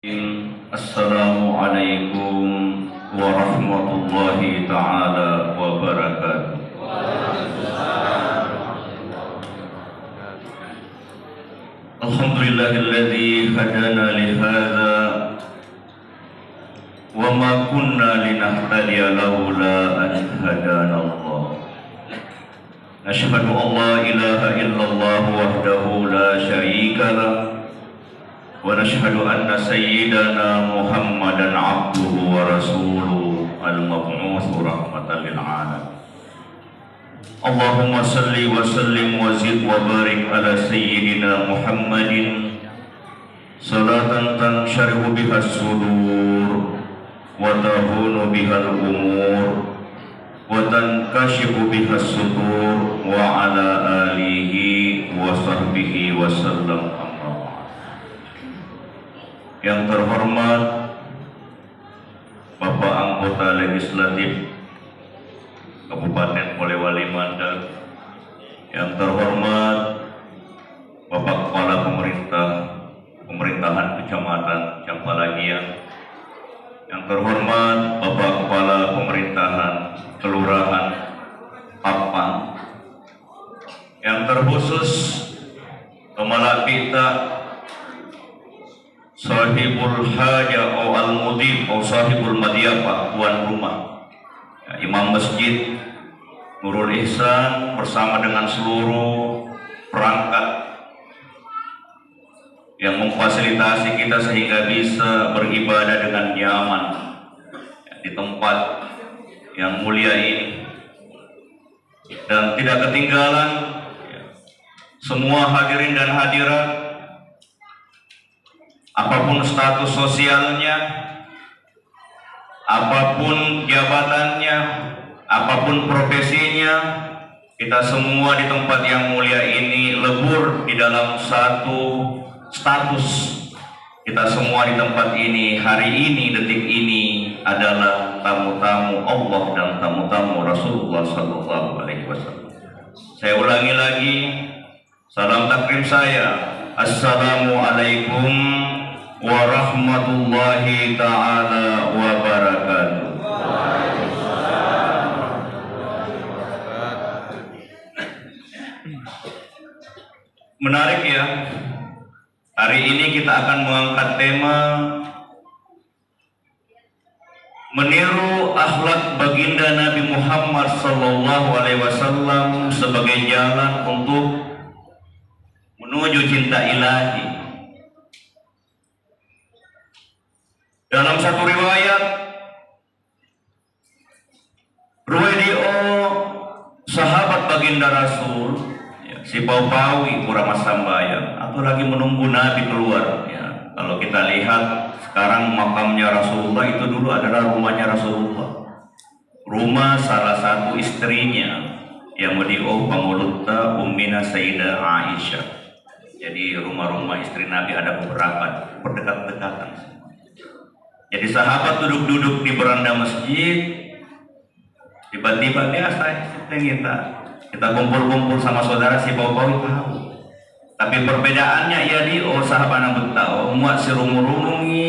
Assalamualaikum warahmatullahi ta'ala wabarakatuh. Alhamdulillahilladzi hadana lihadza wa ma kunna linahtadiya laula an hadana Allah. Nashhadu an la ilaha illallah wahdahu la syarika lah wa nashhadu anna sayyidana Muhammadan abduhu wa rasuluhu al-mab'utsu rahmatan lil alamin. Allahumma salli wa sallim wa zid wa barik ala sayyidina Muhammadin salatan tansharihu biha as-sudur wa tahunu biha al-umur wa tankashifu biha as-sudur wa ala alihi wa sahbihi wa sallam. Yang terhormat Bapak Anggota Legislatif Kabupaten Polewali Mandar, yang terhormat Bapak Kepala Pemerintahan Kecamatan Campalagian, yang terhormat Bapak Kepala Pemerintahan Kelurahan Papang, yang terkhusus Kepala Bita Sahibul Haja atau Al-Mudib atau Sahibul Madiyafah, tuan rumah ya, Imam Masjid Nurul Ihsan bersama dengan seluruh perangkat yang memfasilitasi kita sehingga bisa beribadah dengan nyaman ya, di tempat yang mulia ini. Dan tidak ketinggalan ya, semua hadirin dan hadirat, apapun status sosialnya, apapun jabatannya, apapun profesinya, kita semua di tempat yang mulia ini lebur di dalam satu status. Kita semua di tempat ini hari ini, detik ini adalah tamu-tamu Allah dan tamu-tamu Rasulullah SAW. Saya ulangi lagi, salam takrim saya, Assalamualaikum warahmatullahi ta'ala wabarakatuh. Menarik ya, hari ini kita akan mengangkat tema meniru akhlak baginda Nabi Muhammad SAW sebagai jalan untuk menuju cinta ilahi. Dalam satu riwayat, sahabat baginda Rasul, ya, si Paupawi pura Masambayang, atau lagi menunggu Nabi keluar. Ya, kalau kita lihat sekarang makamnya Rasulullah itu dulu adalah rumahnya Rasulullah, rumah salah satu istrinya yang Madi'o Pangulutta Ummina Sayyidah Aisyah. Jadi rumah-rumah istri Nabi ada beberapa berdekat-dekatan. Jadi sahabat duduk-duduk di beranda masjid, tiba-tiba biasa kita kumpul-kumpul sama saudara si Paupawi tahu. Tapi perbedaannya ya sahabat anak tahu muat sirumurungi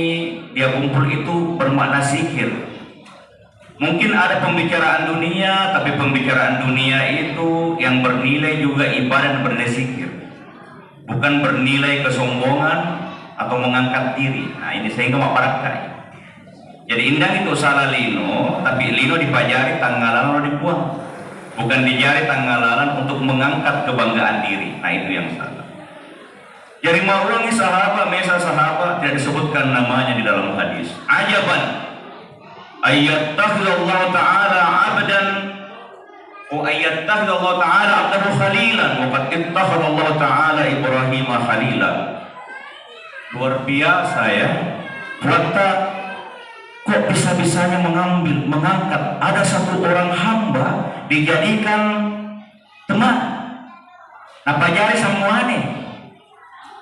dia kumpul itu bermakna zikir. Mungkin ada pembicaraan dunia, tapi pembicaraan dunia itu yang bernilai juga ibadah dan bernilai zikir, bukan bernilai kesombongan atau mengangkat diri. Nah ini sehingga maparakai. Jadi indah itu salah lino, tapi lino dipajari tanggalan dibuang, bukan dijari tanggalan untuk mengangkat kebanggaan diri. Nah itu yang salah. Jadi maulangi sahabat, mesa sahabat tidak disebutkan namanya di dalam hadis. Ajaban ayyattakhidallahu ta'ala abdan wa ayyattakhidallahu ta'ala abdahu khalilan wa qad ittakhadallahu ta'ala Ibrahim khalilan. Luar biasa ya. Kok bisa-bisanya mengangkat ada satu orang hamba dijadikan teman. Napajari semua nih.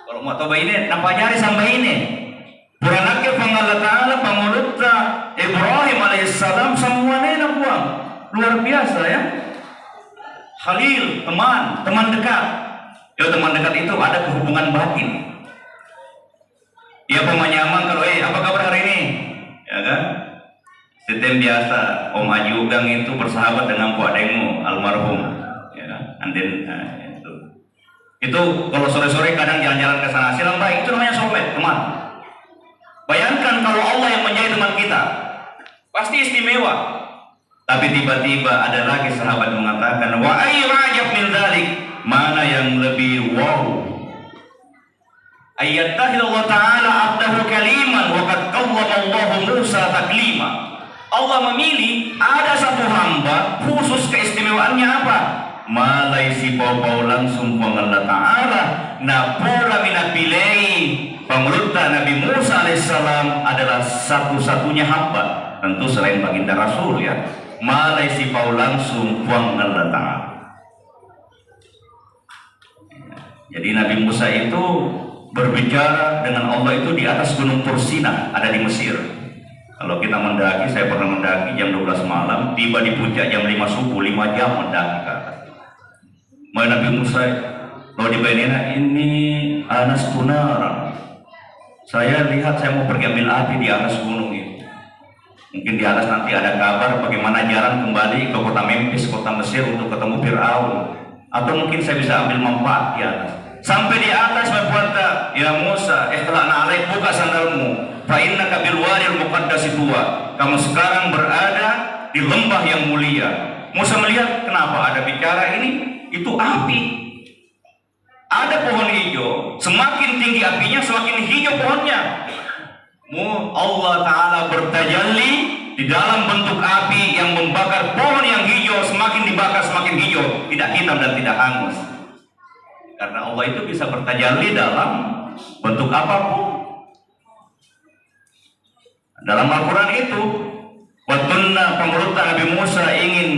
Kalau mau coba ini, napajari sampai ini. Buranake pangalla ta'ala pangulutta Ibrahim alaihissalam semuanya nabuang. Luar biasa ya. Khalil, teman dekat. Ya teman dekat itu ada kehubungan batin. Dia pemanyaman kalau Anden biasa Om Aji Ugang itu bersahabat dengan Bu Adengmu almarhum, ya. Anden itu kalau sore-sore kadang jalan-jalan ke sana, silang baik, itu namanya soulmate, teman. Bayangkan kalau Allah yang menjadi teman kita, pasti istimewa. Tapi tiba-tiba ada lagi sahabat mengatakan, wa ayyu ajab min dzalik, mana yang lebih wow, Allah Ta'ala abdahu kaliman wa qad qawwama Allah Musa taklima. Allah memilih ada satu hamba khusus, keistimewaannya apa? Malai si bau langsung pang Allah Ta'ala na pura minapilei pangulutan Nabi Musa alaihissalam adalah satu-satunya hamba, tentu selain baginda Rasul, ya. Malai si bau langsung pang Allah Ta'ala. Jadi Nabi Musa itu berbicara dengan Allah itu di atas gunung Tursina, ada di Mesir. Kalau kita mendaki, saya pernah mendaki jam 12 malam, tiba di puncak jam 5 subuh, 5 jam mendaki ke atas. Nabi Musa, kalau dibayangin ini anas tunara, saya lihat saya mau pergi ambil api di atas gunung itu. Mungkin di atas nanti ada kabar bagaimana jalan kembali ke kota Memphis, kota Mesir untuk ketemu Fir'aun, atau mungkin saya bisa ambil manfaat di atas. Sampai di atas berkata, ya Musa, ikhla'na alaik, buka sandalmu, fa innaka bil wadil muqaddas tuwa. Kamu sekarang berada di lembah yang mulia. Musa melihat, kenapa ada bicara ini? Itu api. Ada pohon hijau, semakin tinggi apinya, semakin hijau pohonnya. Allah Ta'ala bertajalli di dalam bentuk api yang membakar pohon yang hijau, semakin dibakar semakin hijau, tidak hitam dan tidak hangus. Karena Allah itu bisa bertajalli dalam bentuk apapun. Dalam Al-Quran itu, waktunna pemberontak Nabi Musa ingin,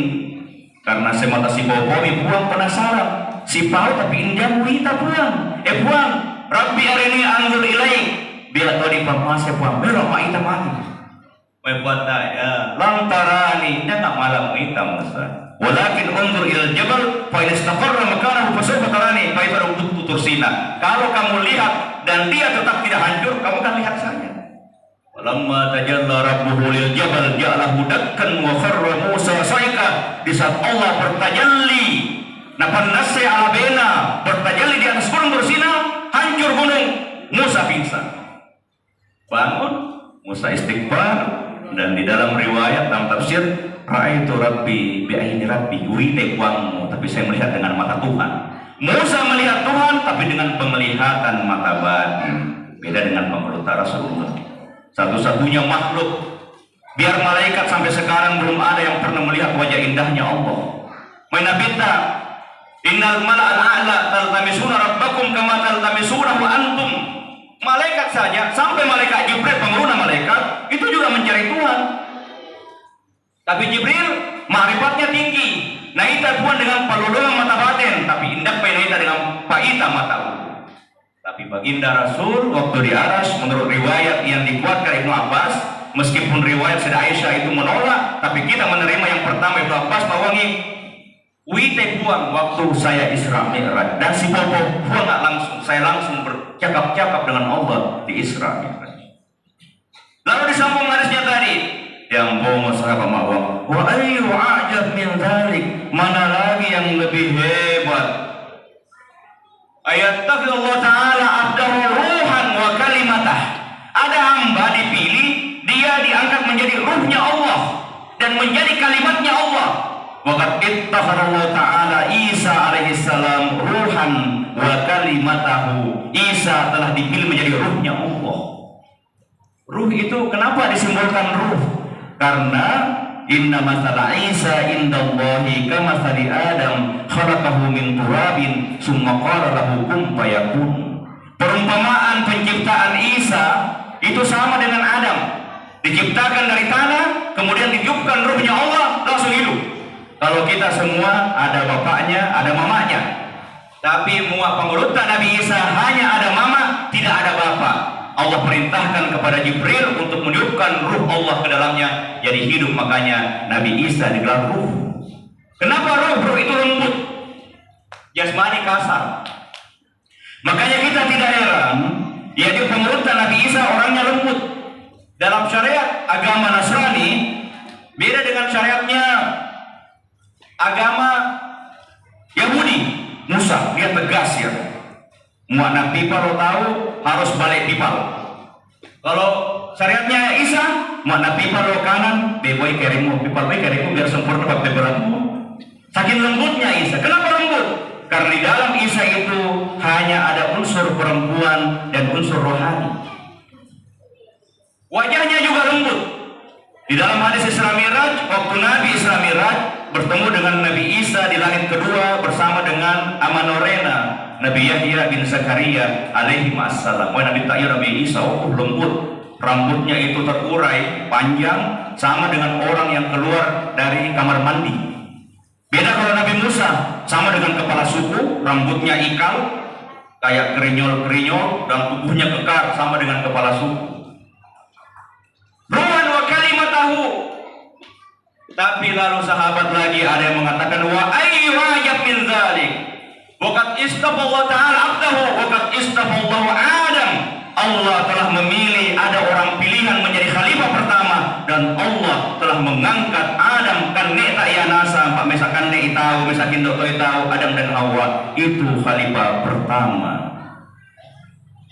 karena semata si Bobomi buang penasaran, si Pau tapi indah muita buang, buang, Rabbi arini anzur ilaik, bila tadi pamase buang, belok maita mati. Membuatnya ya, lantarani, dia tak malam muita Musa. Walakin undur ilal jabal fa in istaqarra makanahu fa sawfa tarani fa idza ra'aytu tursina. Kalau kamu lihat dan dia tetap tidak hancur, kamu kan lihat saja. Walamma tajalla rabbuhu lil jabal ja'alahu dakkan wa kharra Musa sa'iqa. Di saat Allah bertajalli napan nasai ala bena, bertajalli di atas gunung Tursina, hancur gunung, Musa pingsan. Bangun, Musa istighfar, dan di dalam riwayat dalam tafsir Ra'aitu Rabbi bi'aini Rabbi, wite uangmu, tapi saya melihat dengan mata Tuhan. Musa melihat Tuhan tapi dengan penglihatan mata batin. Beda dengan pemberontak Rasulullah, satu-satunya makhluk, biar malaikat sampai sekarang belum ada yang pernah melihat wajah indahnya Allah. Mainabita innal mala'al a'la taltamisuna rabbakum kama taltamisuna wa antum. Malaikat saja, sampai malaikat Jibril, pengguna malaikat itu juga mencari Tuhan. Tapi Jibril ma'rifatnya tinggi, naita puan dengan palulungan mata batin, tapi indak naita dengan paita mata. Tapi baginda Rasul waktu di aras, menurut riwayat yang dikuatkan Ibnu Abbas, meskipun riwayat Sayyidah Aisyah itu menolak, tapi kita menerima yang pertama Ibnu Abbas bahwa ini wite puang waktu saya Isra Mi'raj, dan si Bobo puang nggak langsung, saya langsung bercakap-cakap dengan Allah di Isra Mi'raj. Lalu disambung hadisnya tadi, yang bawa sahabat mawang, wa ayyu ajab min dzalik, mana lagi yang lebih hebat? Ayat Allah Ta'ala abdahu ruhan wa kalimatah. Ada hamba dipilih, dia diangkat menjadi ruhnya Allah dan menjadi kalimatnya Allah. Wa qad ittakhara Allah Ta'ala Isa alaihissalam ruhan wa kalimatahu. Isa telah dipilih menjadi ruhnya Allah. Ruh itu kenapa disimbolkan ruh? Karena inna masala Isa indallahi kamathali Adam khalaqahu min turabin summa qala lahu kun fayakun. Perumpamaan penciptaan Isa itu sama dengan Adam, diciptakan dari tanah, kemudian ditiupkan ruhnya Allah, langsung hidup. Kalau kita semua ada bapaknya, ada mamanya, tapi muak pengurutan Nabi Isa hanya ada mama, tidak ada bapak. Allah perintahkan kepada Jibril untuk meniupkan ruh Allah ke dalamnya, jadi hidup. Makanya Nabi Isa digelar ruh. Kenapa ruh? Ruh itu lembut, jasmani kasar. Makanya kita tidak heran, yaitu pengurutan Nabi Isa orangnya lembut. Dalam syariat agama Nasrani, Beda dengan syariatnya agama Yahudi. Musa dia tegas ya. Muana pipal lo tahu harus balik pipal. Kalau syariatnya Isa, muana pipal lo kanan, beboy kerimu pipal boy kerimu biar sempurna pakai beratmu. Saking lembutnya Isa. Kenapa lembut? Karena di dalam Isa itu hanya ada unsur perempuan dan unsur rohani. Wajahnya juga lembut. Di dalam hadis Isra Miraj, waktu Nabi Isra Miraj bertemu dengan Nabi Isa di langit kedua bersama dengan Amanorena, Nabi Yahya bin Zakaria alaihi assalam. Nabi Ta'ya Nabi Isa lembut, rambutnya itu terurai, panjang, sama dengan orang yang keluar dari kamar mandi. Beda kalau Nabi Musa, sama dengan kepala suku, rambutnya ikal, kayak kerinyol-kerinyol, dan tubuhnya kekar, sama dengan kepala suku. Ruhan wa kalimatahu. Tapi lalu sahabat lagi ada yang mengatakan wa ayyu ajab min dzalik. Waqad istafa ta'ala abdahu waqad istafa Allah Adam. Allah telah memilih ada orang pilihan menjadi khalifah pertama dan Allah telah mengangkat Adam kan nek tak ya nasa pak misalkan nek tahu misalkan dokter tahu Adam dan Hawa itu khalifah pertama.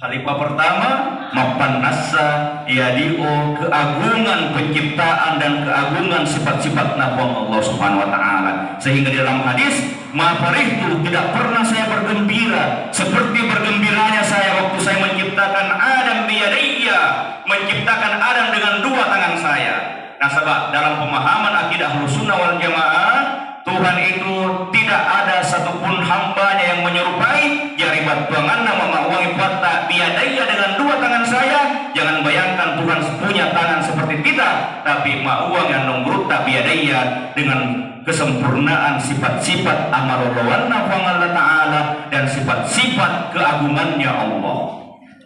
Khalifah pertama mapan nasa diadio keagungan penciptaan dan keagungan sifat-sifat nabwa Allah Subhanahu wa taala. Sehingga di dalam hadis, "Ma farihtu tidak pernah saya bergembira seperti bergembiranya saya waktu saya menciptakan Adam biyadayya, menciptakan Adam dengan dua tangan saya." Nah, sebab dalam pemahaman akidah Ahlussunnah wal Jamaah, Tuhan itu tidak ada satupun hambanya yang menyerupai jaribat tuangan nama ma'wangi fata biadaya dengan dua tangan saya. Jangan bayangkan Tuhan punya tangan seperti kita, tapi ma'wang yang nombrut tak biadaya dengan kesempurnaan sifat-sifat amarullah Allah ta'ala dan sifat-sifat keagungannya Allah.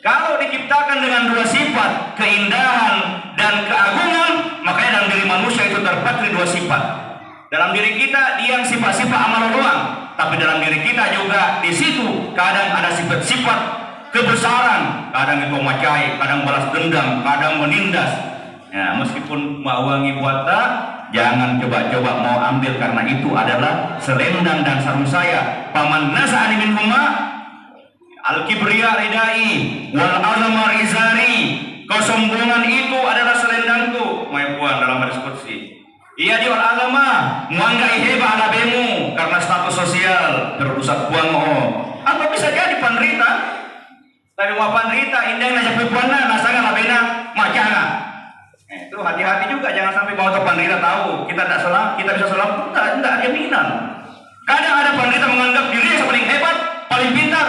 Kalau diciptakan dengan dua sifat, keindahan dan keagungan, makanya dalam diri manusia itu terpatri dua sifat. Dalam diri kita dia yang sifat-sifat amal doang, tapi dalam diri kita juga di situ kadang ada sifat-sifat kebesaran, kadang itu macai, kadang balas dendam, kadang menindas. Ya, meskipun ma'wangi buata, jangan coba-coba mau ambil karena itu adalah selendang dan sarung saya. Paman nasa'ani min huma al-kibriya ridai wal azama izari. Kesombongan itu adalah selendangku. Mai puan dalam hadis qudsi. Iya di agama muangga iheba ala bemu karena status sosial terusak buang atau bisa jadi penderita tapi mau penderita indah nanya puana nasangan labena macana itu hati-hati juga jangan sampai bawa penderita tahu kita tidak salah kita bisa salah tidak jaminan. Kadang ada penderita menganggap dirinya yang paling hebat paling pintar,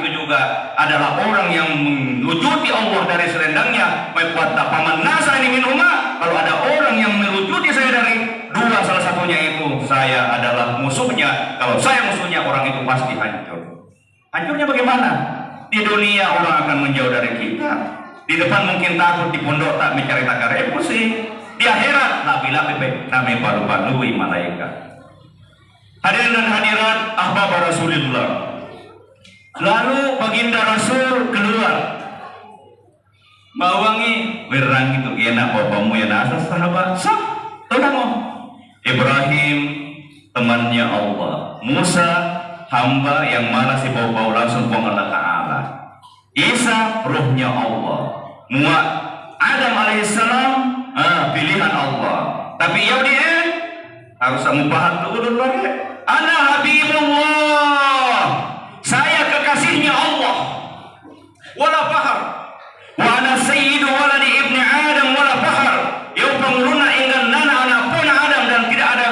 itu juga adalah orang yang melucuti Allah dari selendangnya. Membuat paman nasa ini minuma. Kalau ada orang yang melucuti saya dari dua, salah satunya itu saya adalah musuhnya. Kalau saya musuhnya, orang itu pasti hancur. Hancurnya bagaimana? Di dunia orang akan menjauh dari kita. Di depan mungkin takut, di pondok tak mencari takar emosi. Di akhirat tak bila bebek namanya baru-baru malaikat. Hadirin dan hadirat ahbab Rasulullah. Lalu baginda Rasul keluar bawangi berang itu enak bapamu yang asas sahabat sah tenang Ibrahim temannya Allah, Musa hamba yang malas bau-bau langsung Allah Ta'ala, Isa ruhnya Allah, Adam alaihissalam pilihan Allah. Tapi Yahudi harus mubahat dulu lagi. Ana Habibullah, saya kekasihnya Allah. Wala fahar. Wa ana sayyidu waladi ibni Adam wala fahar. Yau penguruna inggan nana anak pun Adam dan tidak ada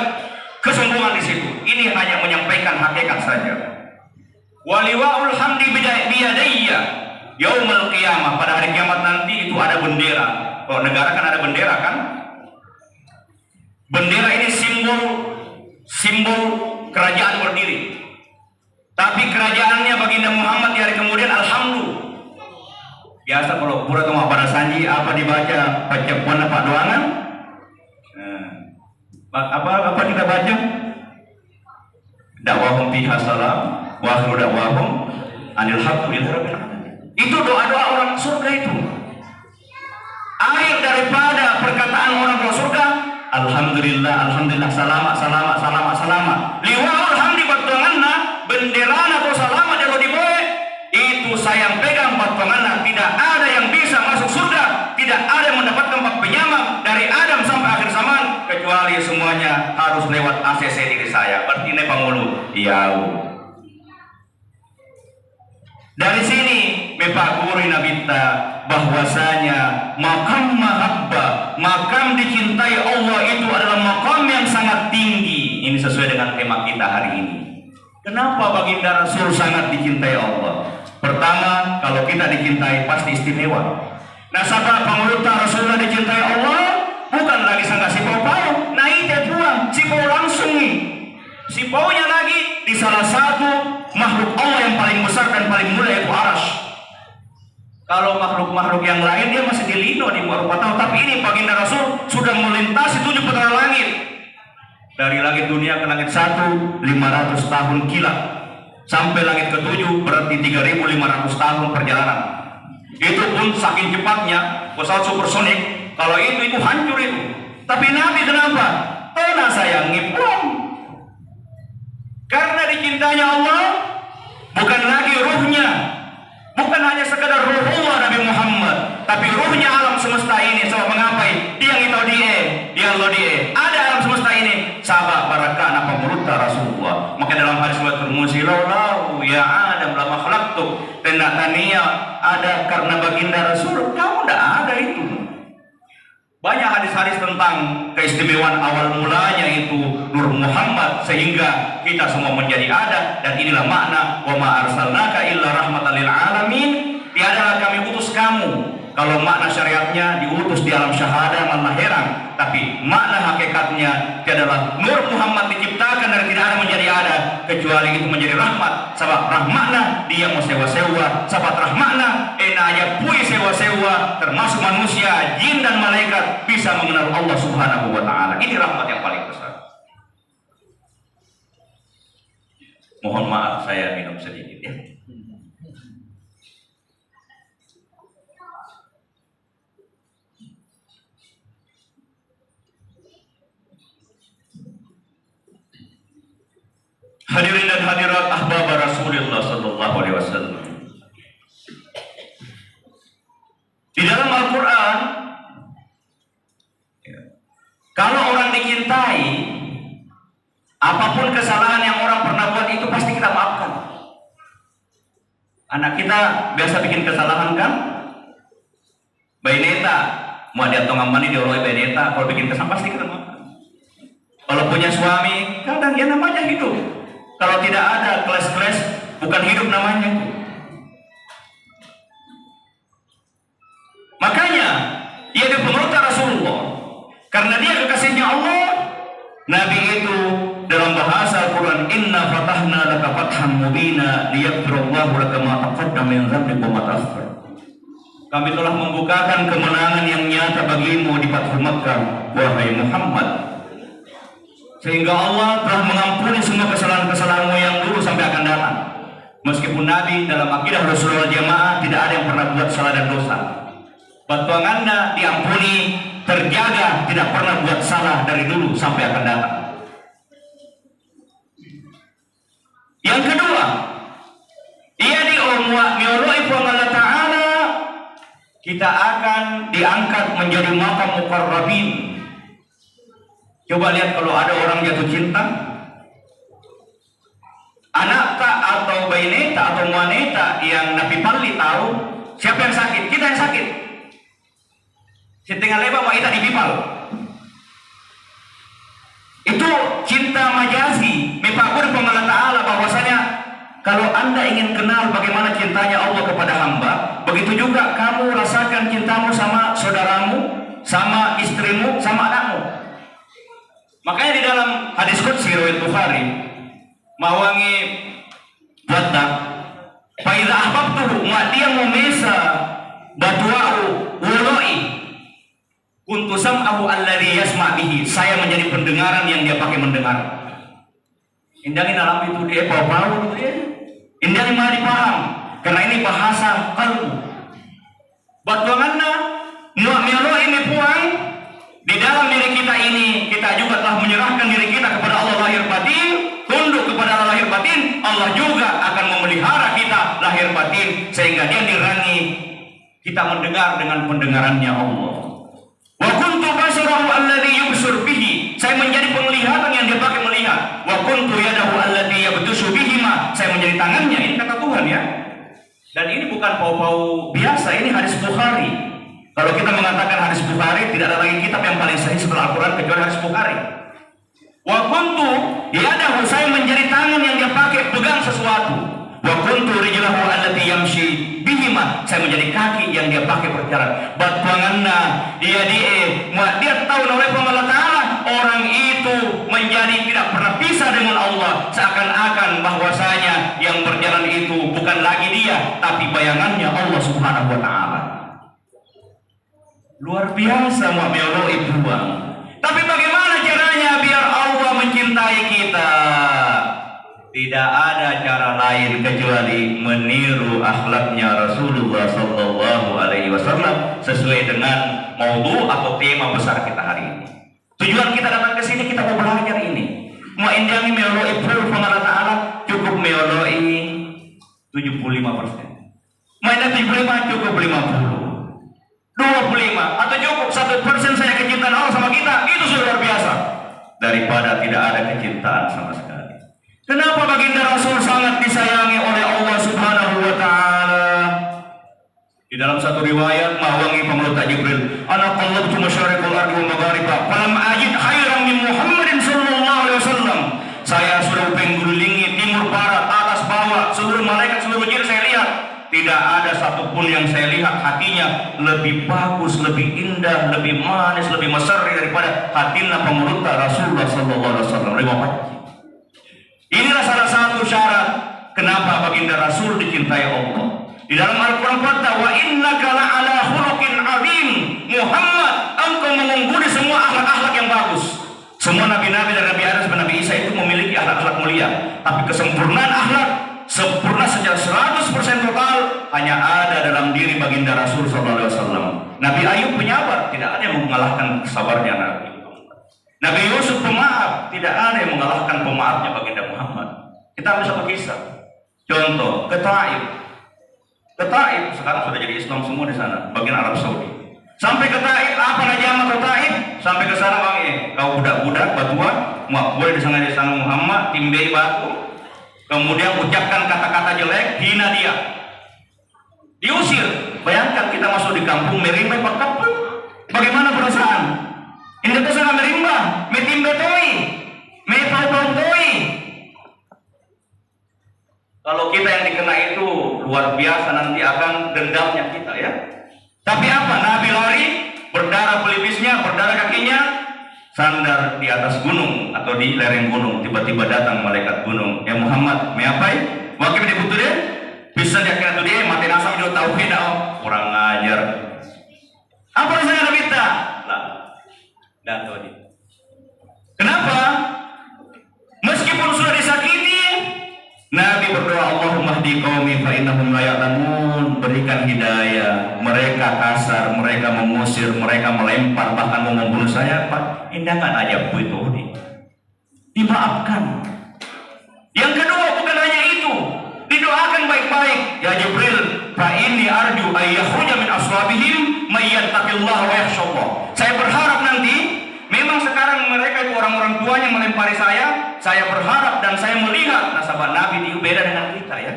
kesombongan di situ. Ini hanya menyampaikan hakikat saja. Waliwaul hamdi biyadayya yaumul qiyamah, pada hari kiamat nanti itu ada bendera. Kalau negara kan ada bendera kan? Bendera ini simbol kerajaan berdiri. Tapi kerajaannya baginda Muhammad di hari kemudian alhamdulillah. Biasa kalau pura atau pada sanji apa dibaca pacapuan apa doangan? Apa kita baca? Dakwahum fiha salam wa akhiru dakwahum anil hamdulillahi rabbil alamin. Itu doa-doa orang surga itu. Akhir daripada perkataan orang surga, Alhamdulillah, alhamdulillah, salamat, salamat, salamat, salamat. Liwaul hamdi batuanganna, benderana atau salamat kalau diboe, itu sayang pegang batuanganna. Tidak ada yang bisa masuk surga, tidak ada yang mendapatkan bak penyamang dari Adam sampai akhir zaman, kecuali semuanya harus lewat ACC diri saya. Berarti ini pangulu, iya. Dari sini mepakuri nabita bahwasanya makam mahabbah, makam dicintai Allah itu adalah makam yang sangat tinggi. Ini sesuai dengan tema kita hari ini. Kenapa baginda Rasul sangat dicintai Allah? Pertama, kalau kita dicintai pasti istimewa. Nah, sabab pengurutah Rasulullah dicintai Allah, bukan lagi sangka si pau, nah itu pulang, si pau langsung nih. Si paunya lagi di salah satu makhluk Allah yang paling besar dan paling mulia, yaitu Arash. Kalau makhluk-makhluk yang lain dia masih dilino di bawah tahun, tapi ini baginda Rasul sudah melintasi 7 petara langit. Dari langit dunia ke langit 1, 500 tahun kilat. Sampai langit ke-7 berarti 3.500 tahun perjalanan. Itu pun saking cepatnya pesawat supersonik. Kalau itu hancur itu. Tapi Nabi kenapa? Karena sayangi pulang. Karena dicintanya Allah, bukan lagi ruhnya, bukan hanya sekedar ruh Allah Nabi Muhammad, tapi ruhnya alam semesta ini. Sebab mengapai dia ngitau dia Allah dia ada alam semesta ini. Sahabat barakah apa menurut Rasulullah. Maka dalam hadis riwayat Tirmidzi, laulahu ya Adam lama khalaqtuk, tenda tania ada karena baginda Rasul, kamu tidak ada itu. Banyak hadis-hadis tentang keistimewaan awal mulanya itu Nur Muhammad, sehingga kita semua menjadi ada. Dan inilah makna wa ma arsalnaka illa rahmatan lil alamin. Tiadalah kami utus kamu. Kalau makna syariatnya diutus di alam syahadah malah heran, tapi makna hakikatnya adalah Nur Muhammad diciptakan dari tidak ada menjadi ada, kecuali itu menjadi rahmat. Sebab rahmatna dia mau sewa-sewa, sebab rahmatna enaknya pui sewa-sewa, termasuk manusia, jin dan malaikat bisa mengenal Allah Subhanahu wa taala. Ini rahmat yang paling besar. Mohon maaf saya minum sedikit ya. Hadirin dan hadirat ahbab Rasulullah sallallahu alaihi wasallam. Di dalam Al-Qur'an, kalau orang dicintai, apapun kesalahan yang orang pernah buat itu pasti kita maafkan. Anak kita biasa bikin kesalahan kan? Baineta, mau dia tongam mani dioloi baineta, kalau bikin kesalahan pasti kita maafkan. Kalau punya suami, kadang ya namanya hidup. Kalau tidak ada kelas-kelas, bukan hidup namanya. Makanya dia dipengaruhi Rasulullah, karena dia kekasihnya Allah. Nabi itu dalam bahasa Al-Quran, Inna fatahna laka fatham mubina liyaghfirallahu laka ma taqaddama min dzambika wa ma ta'akhkhar. Kami telah membukakan kemenangan yang nyata bagimu di Fathu Makkah, wahai Muhammad, sehingga Allah telah mengampuni semua kesalahan-kesalahanmu yang dulu sampai akan datang. Meskipun Nabi dalam akidah Rasulullah Jamaah tidak ada yang pernah buat salah dan dosa, batuangannya diampuni, terjaga, tidak pernah buat salah dari dulu sampai akan datang. Yang kedua, ia diomwa'i Allah Ta'ala, kita akan diangkat menjadi maqam muqarrabin. Coba lihat kalau ada orang jatuh cinta, anak tak atau baineta atau wanita yang Nabi Pali tahu siapa yang sakit, kita yang sakit. Setengah lebar wanita dipipal. Itu cinta majazi, mepakun Allah Ta'ala bahwasanya kalau Anda ingin kenal bagaimana cintanya Allah kepada hamba, begitu juga kamu rasakan cintamu sama saudaramu, sama istrimu, sama anakmu. Makanya di dalam hadis qudsi riwayat Bukhari, mawangi bata fa idza ahbabtuhu, ma dia memesa batuau waloi kuntu sam'ahu alladhi yasma' bihi, saya menjadi pendengaran yang dia pakai mendengar. Indangin alam itu dia bau-bau itu dia. Indangin malah dipaham, karena ini bahasa kalbu. Batuanganna mu'minun ini puang di dalam diri kita kita ini, kita juga telah menyerahkan diri kita kepada Allah lahir batin, tunduk kepada Allah lahir batin, Allah juga akan memelihara kita lahir batin sehingga Dia nirangi kita mendengar dengan pendengarannya Allah. Wa kuntu basarahu alladhi yubsir bihi, saya menjadi penglihatan yang Dia pakai melihat. Wa kuntu yadahu allati yabtushu bihima, saya menjadi tangannya. Ini kata Tuhan ya. Dan ini bukan pau-pau biasa, ini hadis Bukhari. Kalau kita mengatakan hadis Bukhari, tidak ada lagi kitab yang paling sahih setelah Al-Quran kecuali hadis Bukhari. Wa kuntu yadahu, saya menjadi tangan yang Dia pakai pegang sesuatu. Wa kuntu rijlahu allati yamshi bihima, saya menjadi kaki yang Dia pakai berjalan. Batwanganna dia tahu oleh Allah Ta'ala, orang itu menjadi tidak pernah pisah dengan Allah, seakan-akan bahwasanya yang berjalan itu bukan lagi dia, tapi bayangannya Allah Subhanahu wa Ta'ala. Luar biasa mu'minul ibuang. Tapi bagaimana caranya biar Allah mencintai kita? Tidak ada cara lain kecuali meniru akhlaknya Rasulullah Sallallahu Alaihi Wasallam sesuai dengan maudhu atau tema besar kita hari ini. Tujuan kita datang ke sini, kita mau belajar ini. Mau indangi meoloi prul Allah Ta'ala cukup meoloi 75%. Mau 75 cukup 50, 25 atau cukup 1% saya kecintaan Allah sama kita, itu sudah luar biasa daripada tidak ada kecintaan sama sekali. Kenapa baginda Rasul sangat disayangi oleh Allah Subhanahu wa Ta'ala? Di dalam satu riwayat mawangi pemeluk Jibril, ana qallabtu masyariqal ardi wa maghariba falam ajid khairan min Muhammadin sallallahu alaihi wasallam. Saya sudah penggulingi timur barat atas bawah, seluruh malaikat seluruh jin saya lihat, tidak ada satupun yang saya lihat hatinya lebih bagus, lebih indah, lebih manis, lebih mesra daripada hatinya pemeluk Rasulullah sallallahu alaihi wasallam. Inilah salah satu syarat kenapa baginda Rasul dicintai Allah. Di dalam Al-Quran berkata, wa innaka la'ala khuluqin azim. Muhammad, engkau mengungguli semua akhlak-akhlak yang bagus. Semua nabi-nabi dan Nabi Adam dan Nabi Isa itu memiliki akhlak-akhlak mulia. Tapi kesempurnaan akhlak, sempurna secara 100% total, hanya ada dalam diri baginda Rasul SAW. Nabi Ayub penyabar, tidak ada yang mengalahkan kesabarnya Nabi. Nabi Yusuf pemaaf, tidak ada yang mengalahkan pemaafnya baginda Muhammad. Kita bisa berkisah. Contoh, ke Taif sekarang sudah jadi Islam semua di sana, bagian Arab Saudi. Sampai ke Taif, apa najama ke Taif? Sampai ke sana bang, kau budak-budak batuan, mau boleh di sana Muhammad, timbei batu, kemudian ucapkan kata-kata jelek, hina dia, diusir. Bayangkan kita masuk di kampung merimba pakapun, bagaimana perasaan? Ini kita sana merimba, metimbetoi, mepau-pautoi. Kalau kita yang dikena itu luar biasa, nanti akan dendamnya kita ya. Tapi apa? Nabi lari, berdarah pelipisnya, berdarah kakinya, sandar di atas gunung atau di lereng gunung. Tiba-tiba datang malaikat gunung. Ya Muhammad, meapai? Wakil dibutuh deh. Bisa dia kira tuh dia mati nasab dia tahu beda. Kurang ngajar. Apa rasanya Nabi kita? Lah, dah tahu dia. Kenapa? Meskipun sudah disakiti, Nabi berdoa, Allahumma hdi qaumi fa innahum la ya'lamun. Berikan hidayah. Mereka kasar, mereka mengusir, mereka melempar, bahkan mau membunuh saya. Pak, indahkan aja itu dimaafkan. Yang kedua bukan hanya itu, didoakan baik-baik. Ya Jibril, fa inni arju ay yakhruja min aswabihim may yattaqillaha wa yakhshallah. Saya berharap nanti, memang sekarang mereka itu orang-orang tuanya melempari saya berharap dan saya melihat nasabah Nabi itu beda dengan kita ya.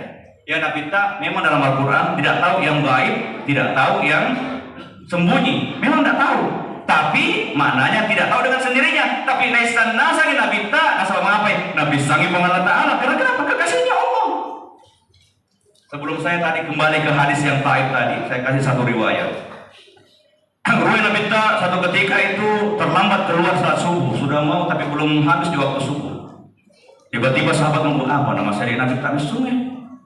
Ya Nabi kita memang dalam Al-Quran tidak tahu yang gaib, tidak tahu yang sembunyi, memang tidak tahu. Tapi maknanya tidak tahu dengan sendirinya. Tapi naisan nasagi Nabi kita nasabah apa? Nabi sangi pengalat Ta'ala. Kenapa? Kekasihnya Allah. Sebelum saya tadi kembali ke hadis yang Taif tadi, saya kasih satu riwayat. Ruwayat Nabi kita satu ketika itu terlambat keluar saat subuh, sudah mau tapi belum habis di waktu subuh. Tiba-tiba sahabat ngomong, apa nama saya Nabi kita sungai.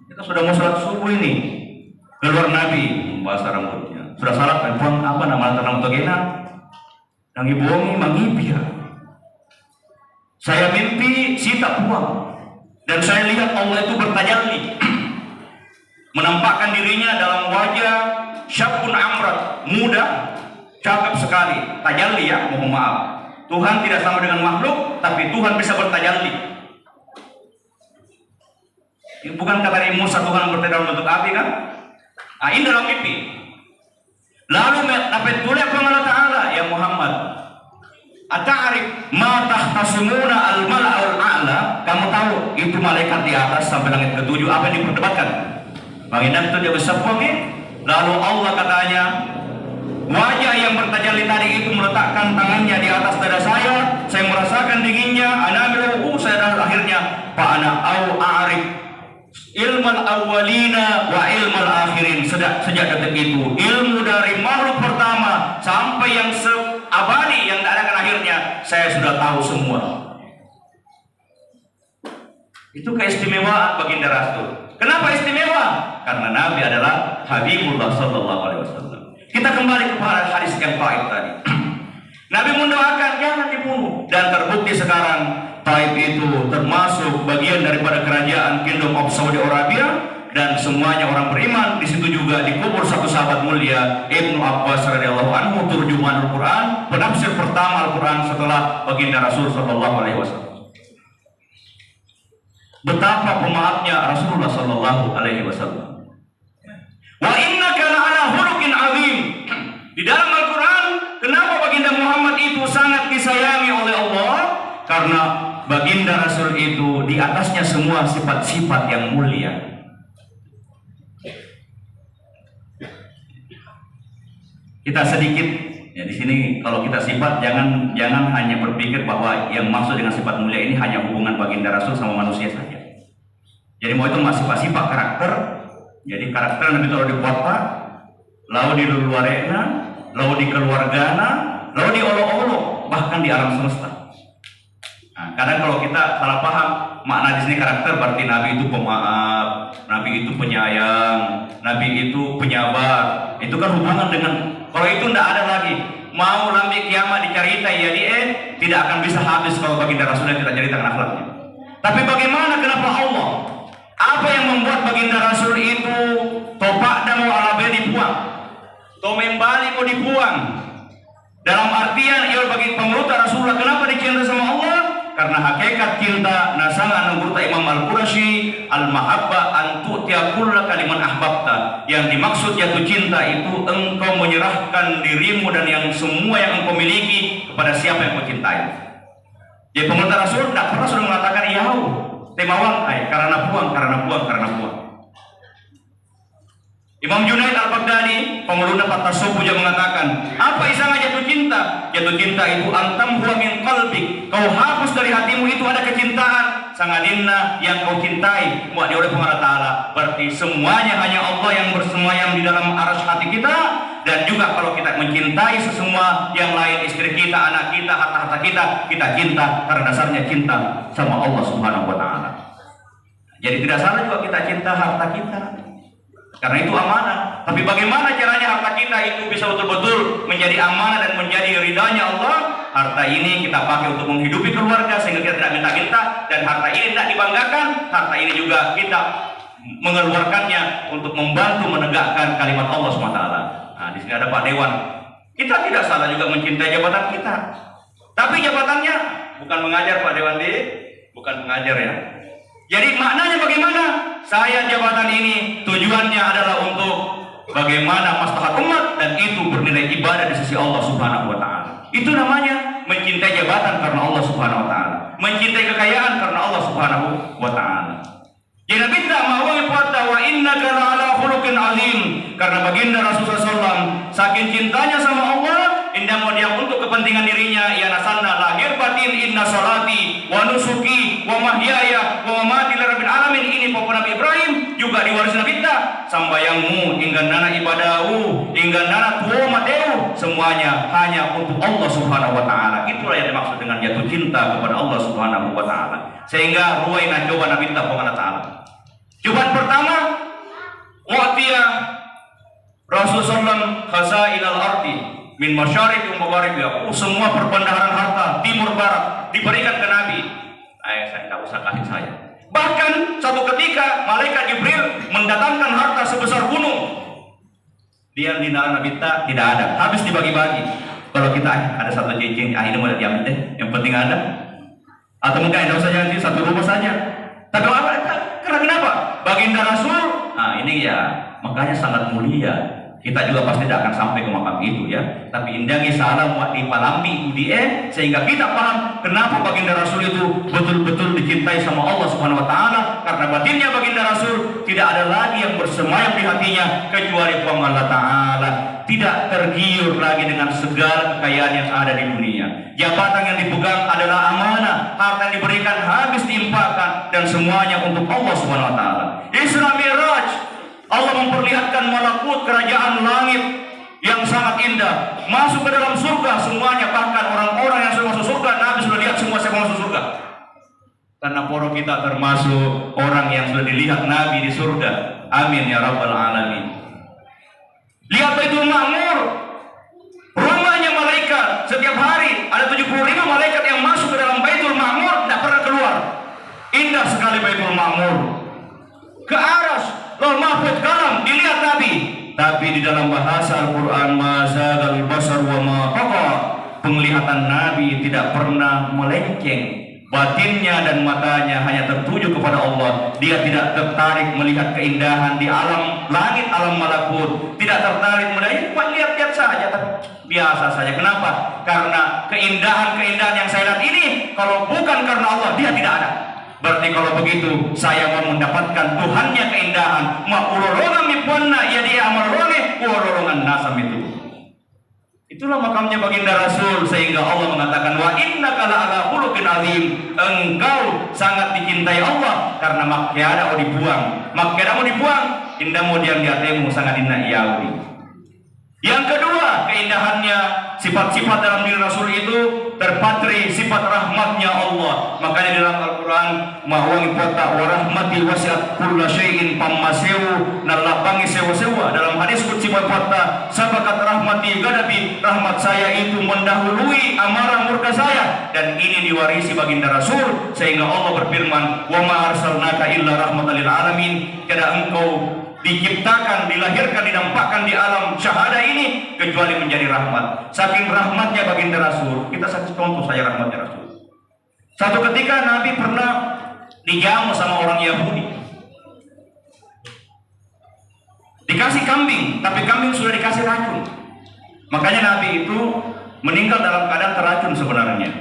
Kita sudah mau salat subuh ini. Keluar Nabi, basah rambutnya. Sudah salat, pulang apa nama tanam togena? Nang ibongi mangibia. Saya mimpi sita puang. Dan saya lihat Allah itu bertajalli. Menampakkan dirinya dalam wajah syabun amrat, muda, cakep sekali, tajalli ya, mohon maaf. Tuhan tidak sama dengan makhluk, tapi Tuhan bisa bertajalli. Bukan kata dari Musa Tuhan bertajalli dalam bentuk api kan? Nah, ini dalam mimpi. Lalu dapat tulis Allah Ta'ala, ya Muhammad, ata'arif ma tahtasimuna al-mala'ul a'la. Kamu tahu itu malaikat di atas sampai langit ketujuh apa yang diperdebatkan? Baginda itu dia bersepong. Lalu Allah katanya, wajah yang bertajalli tadi itu meletakkan tangannya di atas dada saya merasakan dinginnya, saya akhirnya Pak ana au a'rif ilmal awwalina wa ilmal akhirin. Sejak detik itu ilmu dari makhluk pertama sampai yang abadi yang tidak akan akhirnya saya sudah tahu semua. Itu keistimewaan baginda Rasul. Kenapa istimewa? Karena Nabi adalah Habibullah Sallallahu Alaihi Wasallam. Kita kembali kepada hadis yang baik tadi. Nabi mendoakan jangan dibunuh, dan terbukti sekarang Taif itu termasuk bagian daripada kerajaan Kingdom of Saudi Arabia, dan semuanya orang beriman. Di situ juga dikubur satu sahabat mulia, Ibnu Abbas radhiyallahu anhu, turjuman Al-Quran, penafsir pertama Al-Quran setelah baginda Rasul Sallallahu Alaihi Wasallam. Betapa pemaafnya Rasulullah Sallallahu Alaihi Wasallam. Wa innaka la'ala khuluqin azim. Di dalam Al-Quran, kenapa baginda Muhammad itu sangat disayangi oleh Allah? Karena baginda Rasul itu di atasnya semua sifat-sifat yang mulia. Kita sedikit ya di sini kalau kita sifat jangan hanya berpikir bahwa yang maksud dengan sifat mulia ini hanya hubungan baginda Rasul sama manusia saja. Jadi mau itu masih sifat karakter. Jadi karakter Nabi itu di kota, lalu di luarena, lalu di keluargana, lalu di olo-olo, bahkan di alam semesta. Nah, kadang kalau kita salah paham makna di sini karakter berarti Nabi itu pemaaf, Nabi itu penyayang, Nabi itu penyabar. Itu kan hubungan dengan, kalau itu tidak ada lagi. Mau lambi kiamat dicerita ya tidak akan bisa habis kalau baginda Rasulnya kita ceritakan akhlaknya. Tapi bagaimana, kenapa Allah? Apa yang membuat baginda Rasul itu topak dan mau alabe dibuang, tomembali mau dibuang? Dalam artian ia bagi pemurta Rasulullah, kenapa dicinta sama Allah? Karena hakikat cinta nasangan nurta Imam Al-Qurashi al-mahabbah an tu'tiya kulla kaliman ahbabta. Yang dimaksud jatuh cinta itu engkau menyerahkan dirimu dan yang semua yang engkau miliki kepada siapa yang kau cintai. Jadi pemurta Rasul tidak pernah sudah mengatakan yau temawang karena buang. Imam Junaid Al-Baghdadi, pemuluna Fatasawuf juga mengatakan, apa istilahnya jatuh cinta? Jatuh cinta itu antam huwa min qalbik. Kau hapus dari hatimu itu ada kecintaan sangadinna yang kau cintai. Muat oleh Allah Ta'ala. Berarti semuanya hanya Allah yang bersemayam di dalam arasy hati kita. Dan juga kalau kita mencintai sesemua yang lain, istri kita, anak kita, harta-harta kita cinta karena dasarnya cinta sama Allah Subhanahu wa Ta'ala. Jadi tidak salah juga kita cinta harta kita, karena itu amanah. Tapi bagaimana caranya harta kita itu bisa betul-betul menjadi amanah dan menjadi ridhanya Allah? Harta ini kita pakai untuk menghidupi keluarga sehingga kita tidak minta-minta, dan harta ini tidak dibanggakan. Harta ini juga kita mengeluarkannya untuk membantu menegakkan kalimat Allah SWT. Nah, di sini ada Pak Dewan. Kita tidak salah juga mencintai jabatan kita, tapi jabatannya bukan mengajar, Pak Dewan bukan mengajar ya. Jadi maknanya bagaimana? Saya jabatan ini tujuannya adalah untuk bagaimana maslahat umat, dan itu bernilai ibadah di sisi Allah Subhanahu wa Ta'ala. Itu namanya mencintai jabatan karena Allah Subhanahu wa Ta'ala, mencintai kekayaan karena Allah Subhanahu wa Ta'ala. Jadi Nabi tak mau berkata wa innaka la'ala khuluqin azim, karena baginda Rasulullah SAW saking cintanya sama Allah, indah mau dia untuk kepentingan dirinya, ia nasanna lahir batin inna salati wa nusuki wa mahyaya wa mamati lirabbil alamin. Ini pokok Nabi Ibrahim juga diwarisi Nabi kita, sambayangmu hingga nana ibadahu hingga nana tuwa mateu, semuanya hanya untuk Allah Subhanahu wa Ta'ala. Itulah yang dimaksud dengan jatuh cinta kepada Allah Subhanahu wa Ta'ala. Sehingga ruwaina coba Nabi kita Allah Ta'ala. Cobaan pertama, wa'tiya Rasulullah khazainal ardi min masyariq wa magharib. Semua perbendaharaan harta timur barat diberikan ke Nabi. Saya tidak usah kasih saya. Bahkan satu ketika malaikat Jibril mendatangkan harta sebesar gunung. Dia di Nabi tidak ada, habis dibagi-bagi. Kalau kita ada satu cincin, ini mau diambil deh, yang penting ada. Atau mungkin ada saja nanti satu rumah saja. Tapi apa? Karena kenapa? Baginda Rasul, nah ini ya makanya sangat mulia. Kita juga pasti tidak akan sampai ke makam itu ya. Tapi indangi salam wa di palambi udie, sehingga kita paham kenapa baginda Rasul itu betul-betul dicintai sama Allah Subhanahu wa taala, karena batinnya baginda Rasul tidak ada lagi yang bersemayam di hatinya kecuali Allah taala. Tidak tergiur lagi dengan segala kekayaan yang ada di dunia. Jabatan yang dipegang adalah amanah, harta yang diberikan habis diinfakkan, dan semuanya untuk Allah Subhanahu wa taala. Isra Mi'raj, Allah memperlihatkan malakut kerajaan langit yang sangat indah, masuk ke dalam surga semuanya, bahkan orang-orang yang sudah masuk surga, Nabi sudah lihat semua siapa masuk surga. Karena poro kita termasuk orang yang sudah dilihat Nabi di surga. Amin ya rabbal alamin. Lihat Baitul Ma'mur, rumahnya malaikat. Setiap hari ada 75 malaikat yang masuk ke dalam Baitul Ma'mur, tidak pernah keluar. Indah sekali Baitul Ma'mur. Ke Aras, Lauh Mahfuz, Kalam, dilihat Nabi. Tapi di dalam bahasa Al-Quran, mazagal basar wa ma taqa, penglihatan Nabi tidak pernah melenceng. Batinnya dan matanya hanya tertuju kepada Allah. Dia tidak tertarik melihat keindahan di alam langit, alam malakut. Tidak tertarik melihat, lihat-lihat saja, tapi biasa saja. Kenapa? Karena keindahan-keindahan yang saya lihat ini, kalau bukan karena Allah, dia tidak ada. Berarti kalau begitu saya mau mendapatkan Tuhannya keindahan, ma'ulorongan mipuanna ya dia amalrone uolorongan nasam itu. Itulah makamnya baginda Rasul, sehingga Allah mengatakan wa innaka la'ala khuluqin azim, engkau sangat dicintai Allah karena makyada mau dibuang. Makyada mau dibuang, indah mau diam di hatimu sangat indah yaudi. Yang kedua, keindahannya sifat-sifat dalam diri Rasul itu terpatri sifat rahmatnya Allah. Makanya di dalam Al-Quran, mahuangi pota wa rahmati wasiat kulla syai'in pammasewu nalapangi sewa-sewa. Dalam hadis qudsi pota, sabakat rahmati gadabi, rahmat saya itu mendahului amarah murka saya. Dan ini diwarisi baginda Rasul, sehingga Allah berfirman, wa ma arsalnaka illa rahmatan lil alamin. Kada engkau diciptakan, dilahirkan, didampakkan di alam syahada ini kecuali menjadi rahmat. Saking rahmatnya baginda Rasul, kita saksi contoh saya rahmatnya Rasul. Satu ketika Nabi pernah dijamu sama orang Yahudi, dikasih kambing, tapi kambing sudah dikasih racun. Makanya Nabi itu meninggal dalam keadaan terracun sebenarnya.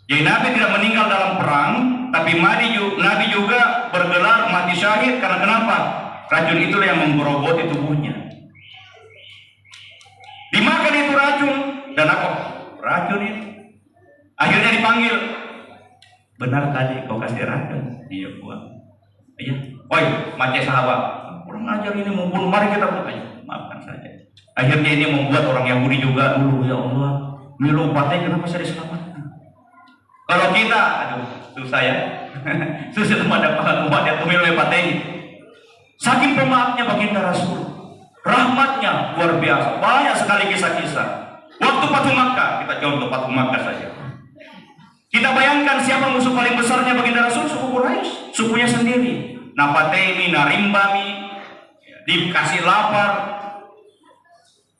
Jadi Nabi tidak meninggal dalam perang, tapi Nabi juga bergelar mati syahid. Karena kenapa? Racun itulah yang menggerogoti tubuhnya. Dimakan itu racun, dan apa? Racun itu. Akhirnya dipanggil. Benar tadi kau kasih racun? Iya buat. Iya. Oi, macet sahabat. Kurang ajar ini membunuh. Mari kita bunuh. Ayo, maafkan saja. Akhirnya ini membuat orang Yahudi juga. Ya Allah, milu patenya kenapa saya diselamatkan? Kalau kita, aduh, susah ya. Susah mendapat umat yang milu patenya. Saking pemaafnya baginda Rasul, rahmatnya luar biasa, banyak sekali kisah-kisah. Waktu Fathu Makkah, kita contoh Fathu Makkah saja. Kita bayangkan siapa musuh paling besarnya baginda Rasul? Suku Quraisy, sukunya sendiri. Napatemi, Narimbami, dikasih lapar.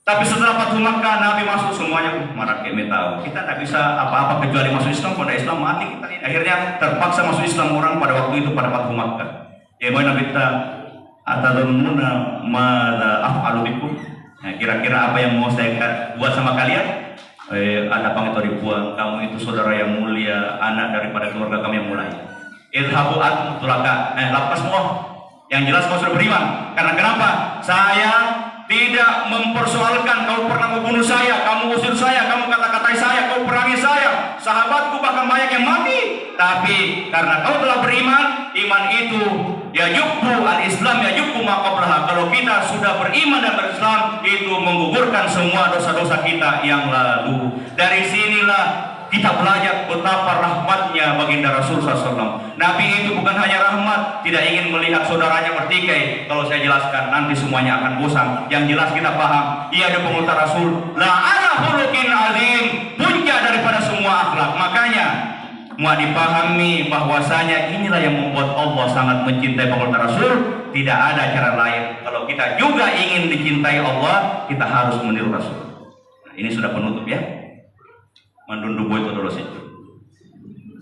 Tapi setelah Fathu Makkah, Nabi masuk semuanya marah keme tahu. Kita tidak bisa apa-apa kecuali masuk Islam. Pada Islam mati kita. Akhirnya terpaksa masuk Islam orang pada waktu itu pada Fathu Makkah. Ya Nabi kita atadununa madza af'alu bikum. Nah, kira-kira apa yang mau saya buat sama kalian? Ada pang itu dibuang, kamu itu saudara yang mulia, anak daripada keluarga kami yang mulia. Idhabu antum tulaka. Lepas semua. Yang jelas kau sudah beriman. Karena kenapa? Saya tidak mempersoalkan kau pernah membunuh saya, kamu usir saya, kamu kata-katai saya, kau perangi saya, sahabatku bahkan banyak yang mati. Tapi karena kau telah beriman, iman itu yajubbu al-Islam yajubbu ma qablaha. Kalau kita sudah beriman dan berislam, itu menggugurkan semua dosa-dosa kita yang lalu. Dari sinilah kita belajar betapa rahmatnya baginda Rasul SAW. Nabi itu bukan hanya rahmat, tidak ingin melihat saudaranya bertikai. Kalau saya jelaskan nanti semuanya akan bosan. Yang jelas kita paham, ia ada pengutar Rasul. La'ala khuluqin azim, puncak daripada semua akhlak. Makanya mau dipahami bahwasanya inilah yang membuat Allah sangat mencintai pengutar Rasul. Tidak ada cara lain. Kalau kita juga ingin dicintai Allah, kita harus meniru Rasul. Ini sudah penutup ya. Mandundubo itu dulu sih.